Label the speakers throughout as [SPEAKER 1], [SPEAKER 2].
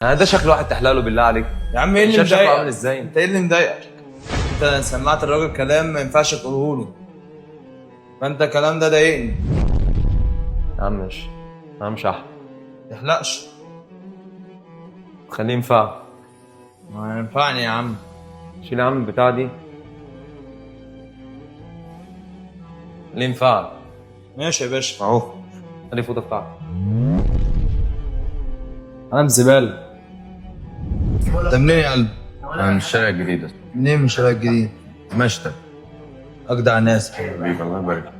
[SPEAKER 1] ده شكل واحد تحلاله بالله عليك.
[SPEAKER 2] يا عم ايه اللي
[SPEAKER 1] شايف شكله
[SPEAKER 2] مضايقك؟
[SPEAKER 1] عامل ازاي؟
[SPEAKER 2] انت ايه اللي مضايقك؟ انت سمعت الراجل كلام ما ينفعش تقوله له، فانت الكلام ده ضايقني.
[SPEAKER 1] يا عم ماشي، انا مش احلى.
[SPEAKER 2] ما تحلقش.
[SPEAKER 1] خليه ينفع.
[SPEAKER 2] ما ينفعني يا عم.
[SPEAKER 1] شيل يا عم البتاعه دي. خليه ينفع.
[SPEAKER 2] ماشي يا باشا.
[SPEAKER 1] اهو. خليه فوطه بتاعك.
[SPEAKER 2] انا زباله. انت منين يا قلبي؟
[SPEAKER 3] انا من الشارع الجديد أصلاً.
[SPEAKER 2] منين من الشارع الجديد؟
[SPEAKER 3] مشتى.
[SPEAKER 2] اجدع ناس.
[SPEAKER 3] حبيبي الله يبارك فيك.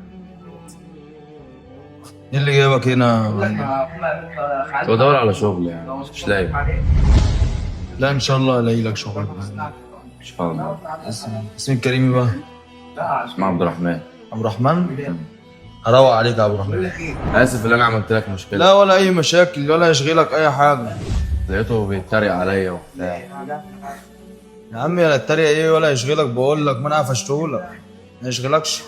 [SPEAKER 2] ايه اللي جايبك هنا؟
[SPEAKER 3] كنت بدور على شغل يعني مش لاقي.
[SPEAKER 2] لا ان شاء الله الاقي لك شغل.
[SPEAKER 3] ان شاء الله.
[SPEAKER 2] اسمي الكريمي بقى؟
[SPEAKER 3] اسمع عبد الرحمن.
[SPEAKER 2] عبد الرحمن. اروق عليك يا عبد الرحمن.
[SPEAKER 3] اسف ان انا عملت لك مشكله.
[SPEAKER 2] لا ولا اي مشاكل ولا يشغلك اي حاجه.
[SPEAKER 3] لقيته بيتريق عليا وبتاع.
[SPEAKER 2] يا عم يا التريقه ايه ولا يشغلك، بقول لك ما انا قفشتهولك. ما يشغلكش.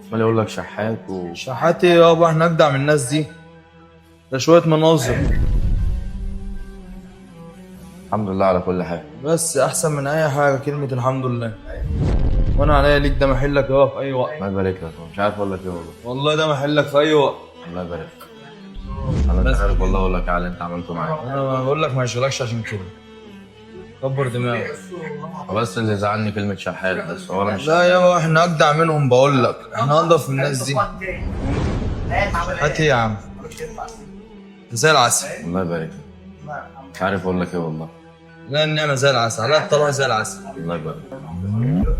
[SPEAKER 3] امال يقول لك شحات
[SPEAKER 2] شحاتي يابا، احنا اجدع من الناس دي. ده شويه مناظر.
[SPEAKER 3] الحمد لله على كل حاجه.
[SPEAKER 2] بس احسن من اي حاجه كلمه الحمد لله. وانا عليا ليك، ده محلك اهو في اي وقت.
[SPEAKER 3] الله يبارك لك مش عارف اقول لك ايه والله.
[SPEAKER 2] والله ده محلك في اي وقت.
[SPEAKER 3] الله يبارك لك. انا مش عارف والله اقول لك على اللي انت عملته معايا.
[SPEAKER 2] انا بقول لك ما يشغلكش عشان كده. كبر دماغك.
[SPEAKER 3] بس اللي زعلني كلمه شحات بس هو انا مش.
[SPEAKER 2] لا يابا احنا اجدع منهم، بقول لك احنا انضف من الناس دي. هات ايه يا عم؟ زي العسل.
[SPEAKER 3] الله يبارك لك. مش عارف اقول لك ايه والله.
[SPEAKER 2] لا النعمه زي العسل، على الطلاق زي العسل.
[SPEAKER 3] الله يبارك لك.